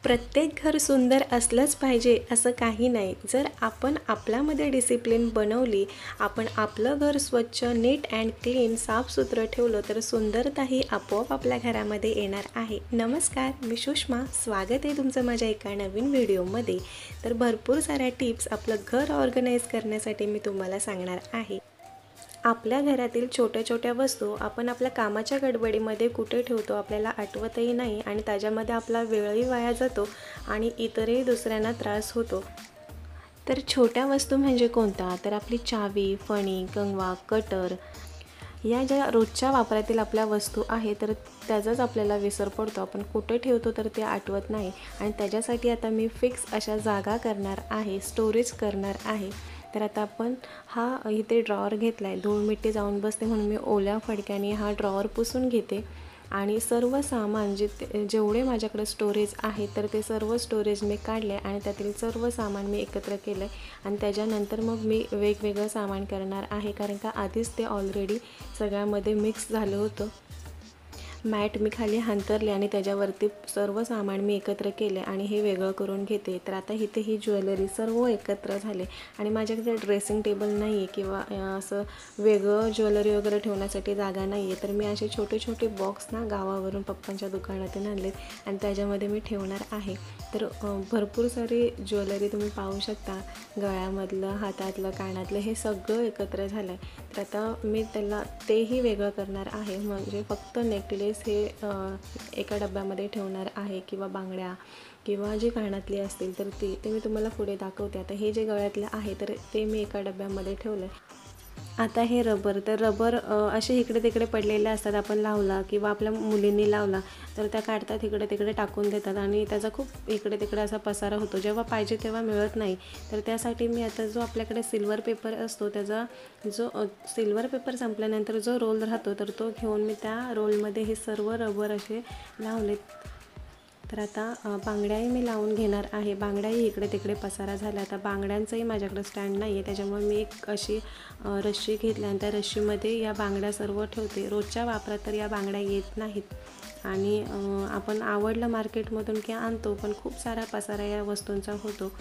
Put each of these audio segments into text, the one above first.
प्रत्येक घर सुंदर असलंच पाहिजे असं काही नाही. जर आपण आपल्यामध्ये डिसिप्लिन बनवली, आपण आपलं घर स्वच्छ, नीट अँड क्लीन, साफसुथरं ठेवलं तर सुंदरताही आपोआप आपल्या घरामध्ये येणार आहे. नमस्कार, मी सुषमा. स्वागत आहे तुमचं माझ्या एका नवीन व्हिडिओमध्ये. तर भरपूर साऱ्या टिप्स आपलं घर ऑर्गनाईज करण्यासाठी मी तुम्हाला सांगणार आहे. आपल्या घरातील छोट्या छोट्या वस्तू आपण आपल्या कामाच्या गडबडीमध्ये कुठे ठेवतो आपल्याला आठवतही नाही आणि त्याच्यामध्ये आपला वेळही वाया जातो आणि इतरही दुसऱ्यांना त्रास होतो. तर छोट्या वस्तू म्हणजे कोणत्या? तर आपली चावी, फणी, कंगवा, कटर या ज्या रोजच्या वापरातील आपल्या वस्तू आहे तर त्याचाच आपल्याला विसर पडतो. आपण कुठे ठेवतो तर ते आठवत नाही आणि त्याच्यासाठी आता मी फिक्स अशा जागा करणार आहे, स्टोरेज करणार आहे. तर आता आपण इथे ड्रॉवर घेतला आहे. धूळ मिट्टी जाऊन बसते म्हणून मी ओल्या फडक्याने हा ड्रॉवर पुसून घेते आणि सर्व सामान जेवढे माझ्याकडे स्टोरेज आहे तर ते सर्व स्टोरेज मी काढले आणि त्यातील सर्व सामान मी एकत्र केलं आहे आणि त्याच्यानंतर मग मी वेगवेगळं सामान करणार आहे, कारण का आधीच ते ऑलरेडी सगळ्यामध्ये मिक्स झालं होतं. मॅट मी खाली हांतरले आणि त्याच्यावरती सर्व सामान मी एकत्र केले आणि हे वेगळं करून घेते. तर आता इथे ही ज्वेलरी सर्व एकत्र झाले आणि माझ्याकडे ड्रेसिंग टेबल नाही आहे किंवा असं वेगळं ज्वेलरी वगैरे ठेवण्यासाठी जागा नाही आहे. तर मी असे छोटे छोटे बॉक्स गावावरून पप्पांच्या दुकानातून आणलेत आणि त्याच्यामध्ये मी ठेवणार आहे. तर भरपूर सारी ज्वेलरी तुम्ही पाहू शकता, गळ्यामधलं, हातातलं, कानातलं हे सगळं एकत्र झालं आहे. तर आता मी त्याला तेही वेगळं करणार आहे, म्हणजे फक्त नेकलेस हे एका डब्यामध्ये ठेवणार आहे किंवा बांगड्या किंवा जी कानातली असतील तर ते मी तुम्हाला पुढे दाखवते. आता हे जे गळ्यातलं आहे तर ते मी एका डब्यामध्ये ठेवलं आहे. आता हे रबर, तर रबर असे इकडे तिकडे पडलेले असतात, आपण लावला किंवा आपल्या मुलींनी लावला तर त्या काढतात, इकडे तिकडे टाकून देतात आणि त्याचा खूप इकडे तिकडे असा पसारा होतो. जेव्हा पाहिजे तेव्हा मिळत नाही. तर त्यासाठी मी आता जो आपल्याकडे सिल्वर पेपर असतो त्याचा सिल्वर पेपर संपल्यानंतर जो रोल राहतो तर तो घेऊन मी त्या रोलमध्ये हे सर्व रबर असे लावलेत. तर आता बांगड्याही मी लावून घेणार आहे. बांगड्याही इकडे तिकडे पसारा झाला. आता बांगड्यांचंही माझ्याकडे स्टँड नाही आहे, त्याच्यामुळे मी एक अशी रश्शी घेतली आणि त्या रश्शीमध्ये या बांगड्या सर्व ठेवते. रोजच्या वापरात तर या बांगड्या येत नाहीत आणि आपण आवडलं मार्केटमधून की आणतो, पण खूप सारा पसारा या वस्तूंचा होतो.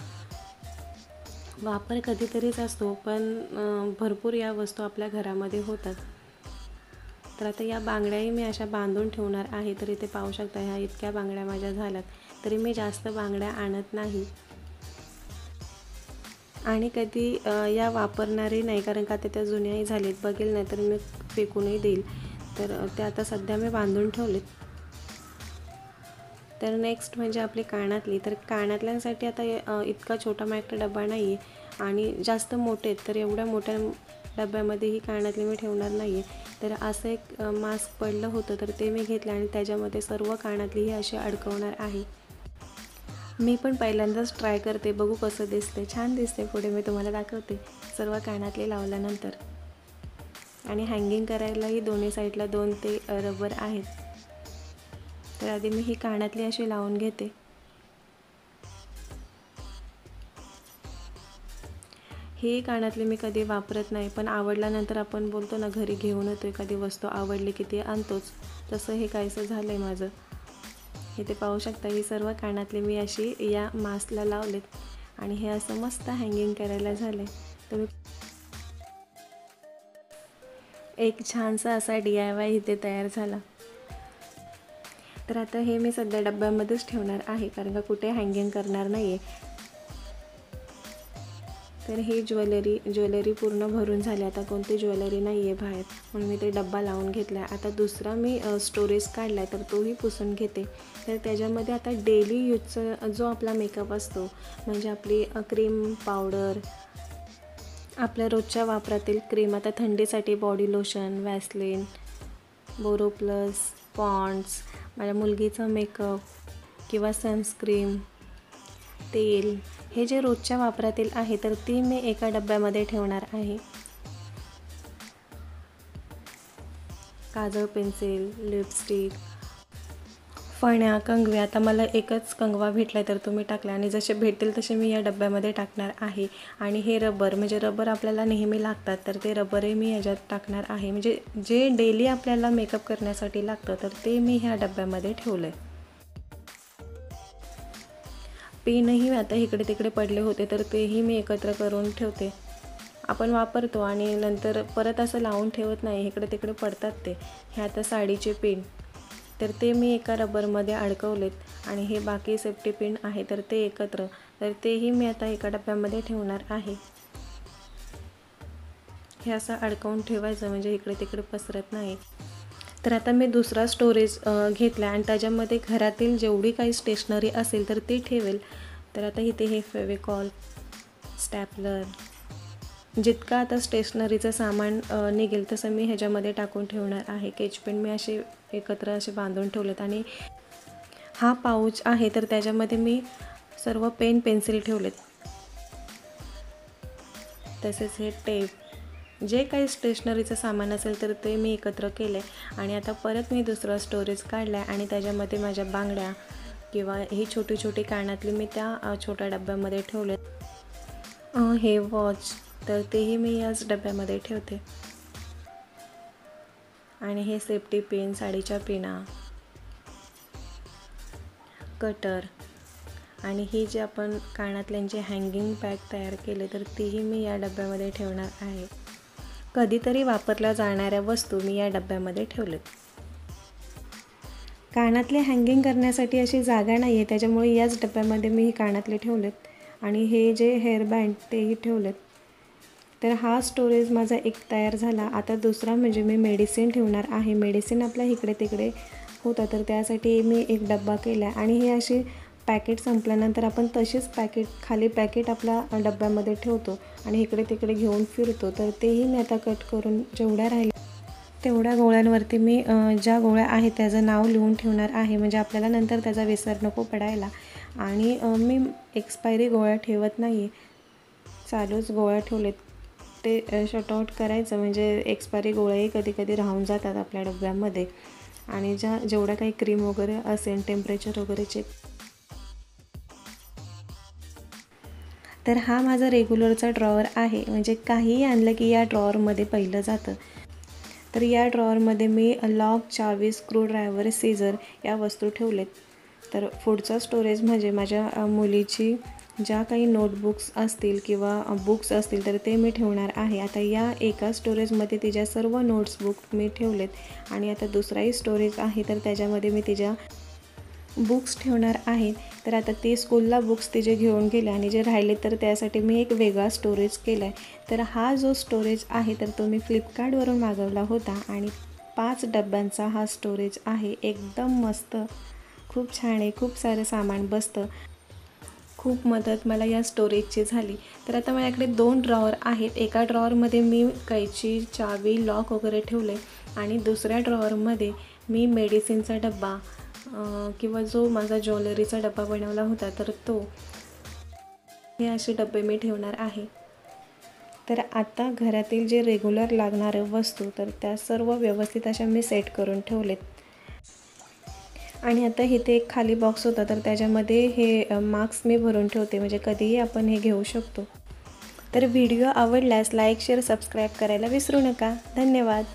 वापर कधीतरीच असतो, पण भरपूर या वस्तू आपल्या घरामध्ये होतात. तर आता या बांगड्याही मी अशा बांधून ठेवणार आहे. तर इथे पाहू शकता ह्या इतक्या बांगड्या माझ्या झाल्यात. तरी मी जास्त बांगड्या आणत नाही आणि कधी या वापरणारही नाही, कारण का त्या जुन्याही झालेत. बघेल नाही तर मी फेकूनही देईल. तर ते आता सध्या मी बांधून ठेवलेत. तर नेक्स्ट म्हणजे आपली कानातली. तर कानातल्यांसाठी आता इतका छोटा माझ्याकडे डबा नाही आहे आणि जास्त मोठे आहेत, तर एवढ्या मोठ्या डब्यामध्ये ही कानातली मी ठेवणार नाही आहे. तर असं एक मास्क पडलं होतं तर ते मी घेतलं आणि त्याच्यामध्ये सर्व कानातली ही अशी अडकवणार आहे. मी पण पहिल्यांदाच ट्राय करते, बघू कसं दिसते. छान दिसते. पुढे मी तुम्हाला दाखवते सर्व कानातले लावल्यानंतर. आणि हँगिंग करायलाही दोन्ही साईडला 2 ते रबर आहेत. तर आधी मी ही कानातली अशी लावून घेते. ही कानातली मी कधी वापरत नाही, पण आवडल्यानंतर आपण बोलतो ना, घरी घेऊन येतो एखादी वस्तू आवडली की ती आणतोच. तसं हे काहीसं झालं आहे माझं. इथे पाहू शकता ही सर्व कानातली मी अशी या मास्कला लावलेत आणि हे असं मस्त हँगिंग करायला झालं आहे. तुम्ही एक छानसा असा DIY इथे तयार झाला. तर आता हे मी सध्या डब्यामध्येच ठेवणार आहे, कारण का कुठे हँगिंग करणार नाही आहे. तर ही ज्वेलरी पूर्ण भरून झाली. आता कोणती ज्वेलरी नाही आहे बाहेर, म्हणून मी ते डब्बा लावून घेतला आहे. आता दुसरा मी स्टोरेज काढला आहे तर तोही पुसून घेते. तर त्याच्यामध्ये आता डेली यूजचा जो आपला मेकअप असतो, म्हणजे आपली क्रीम, पावडर, आपल्या रोजच्या वापरातील क्रीम. आता थंडीसाठी body lotion, Vaseline, Boroplus, Pond's, माझ्या मुलगीचं मेकअप किंवा सनस्क्रीम, तेल, हे जे रोजच्या वापरातील आहे तर ती मी एका डब्यामध्ये ठेवणार आहे. काजळ, पेन्सिल, लिपस्टिक, फण्या, कंगवे. आता मला एकच कंगवा भेटला तर तो मी टाकला आणि जसे भेटतील तसे मी या डब्यामध्ये टाकणार आहे. आणि हे रबर, म्हणजे रबर आपल्याला नेहमी लागतात तर ते रबरही मी ह्याच्यात टाकणार आहे. म्हणजे जे डेली आपल्याला मेकअप करण्यासाठी लागतं तर ते मी ह्या डब्यामध्ये ठेवलं आहे. पेनही आता इकडे तिकडे पडले होते तर तेही मी एकत्र करून ठेवते. आपण वापरतो आणि नंतर परत असं लावून ठेवत नाही, इकडे तिकडे पडतात ते. हे आता साडीचे पिन तर ते मी एका रबरमध्ये अडकवलेत आणि हे बाकी सेफ्टी पिन आहे तर ते एकत्र, तर तेही मी आता एका डब्यामध्ये ठेवणार आहे. हे असं अडकवून ठेवायचं म्हणजे इकडे तिकडे पसरत नाही. तर आता मी दुसरा स्टोरेज घेतला आणि त्याच्यामध्ये घरातील जेवढी काही स्टेशनरी असेल तर ती ठेवेल. तर आता इथे हे फेविकॉल, स्टॅपलर, जितका आता स्टेशनरीचं सामान निघेल तसं मी ह्याच्यामध्ये टाकून ठेवणार आहे. केचपेन मी असे एकत्र असे बांधून ठेवलेत आणि हा पाऊच आहे तर त्याच्यामध्ये मी सर्व पेन पेन्सिल ठेवलेत. तसेच हे टेप, जे काही स्टेशनरीचं सामान असेल तर ते मी एकत्र केले. आणि आता परत मी दुसरा स्टोरेज काढला आहे आणि त्याच्यामध्ये माझ्या बांगड्या किंवा ही छोटी छोटी कानातली मी त्या छोट्या डब्यामध्ये ठेवलेत. हे वॉच तर तेही मी याच डब्यामध्ये ठेवते. आणि हे सेफ्टी पिन, साडीच्या पिना, कटर आणि ही जे आपण कानातल्यांचे हँगिंग बॅग तयार केले तर तीही मी या डब्यामध्ये ठेवणार आहे. कधीतरी वापरल्या जाणाऱ्या वस्तू मी या डब्यामध्ये ठेवलेत. कानातले हँगिंग करण्यासाठी अशी जागा नाही आहे त्याच्यामुळे याच डब्यामध्ये मी ही कानातले ठेवलेत. आणि हे जे हेअरबँड तेही ठेवलेत. तर हा स्टोरेज माझा एक तयार झाला. आता दुसरा म्हणजे मी मेडिसिन ठेवणार आहे. मेडिसिन आपल्या इकडे तिकडे होतं तर त्यासाठी मी एक डब्बा केला आहे. आणि हे अशी पॅकेट संपल्यानंतर आपण तशीच खाली पॅकेट आपल्या डब्यामध्ये ठेवतो आणि इकडे तिकडे घेऊन फिरतो. तर तेही मी आता कट करून जेवढ्या राहिल्या तेवढ्या गोळ्यांवरती मी ज्या गोळ्या आहेत त्याचं नाव लिहून ठेवणार आहे म्हणजे आपल्याला नंतर त्याचा विसर नको पडायला. आणि मी एक्सपायरी गोळ्या ठेवत नाही, चालूच गोळ्या ठेवलेत. ते शॉर्ट आऊट करायचं म्हणजे एक्सपायरी गोळ्याही कधी कधी राहून जातात आपल्या डब्यामध्ये. आणि जेवढ्या काही क्रीम वगैरे असेल, टेम्परेचर वगैरे चेक. तर हा माझा रेग्युलरचा ड्रॉवर आहे म्हणजे काहीही आणलं की या ड्रॉवरमध्ये पहिलं जातं. तर या ड्रॉवरमध्ये मी लॉक, चावी, स्क्रूड्रायव्हर, सीझर या वस्तू ठेवलेत. तर पुढचा स्टोरेज म्हणजे माझ्या मुलीची ज्या काही नोटबुक्स असतील किंवा बुक्स असतील तर ते मी ठेवणार आहे. आता या एका स्टोरेजमध्ये तिच्या सर्व नोट्सबुक मी ठेवलेत. आणि आता दुसराही स्टोरेज आहे तर त्याच्यामध्ये मी तिच्या बुक्स ठेवणार आहे. तर आता ती स्कूलला बुक्स तिचे घेऊन गेले आणि जे राहिले तर त्यासाठी मी एक वेगळा स्टोरेज केला आहे. तर हा जो स्टोरेज आहे तर तो मी फ्लिपकार्टवरून मागवला होता आणि 5 डब्यांचा हा स्टोरेज आहे. एकदम मस्त, खूप छान आहे, खूप सारं सामान बसतं. खूप मदत मला या स्टोरेजची झाली. तर आता माझ्याकडे 2 ड्रॉवर आहेत. एका ड्रॉवरमध्ये मी कैची, चावी, लॉक वगैरे ठेवले आणि दुसऱ्या ड्रॉवरमध्ये मी मेडिसिनचा डब्बा किंवा जो माझा ज्वेलरीचा डब्बा बनवला होता तर तो, हे असे डबे मी ठेवणार आहे. तर आता घरातील जे रेग्युलर लागणारे वस्तू तर त्या सर्व व्यवस्थित अशा मी सेट करून ठेवलेत. आणि आता इथे एक खाली बॉक्स होता तर त्याच्यामध्ये हे मार्क्स मी भरून ठेवते म्हणजे कधीही आपण हे घेऊ शकतो. तर व्हिडिओ आवडल्यास लाईक, शेअर, सबस्क्राईब करायला विसरू नका. धन्यवाद.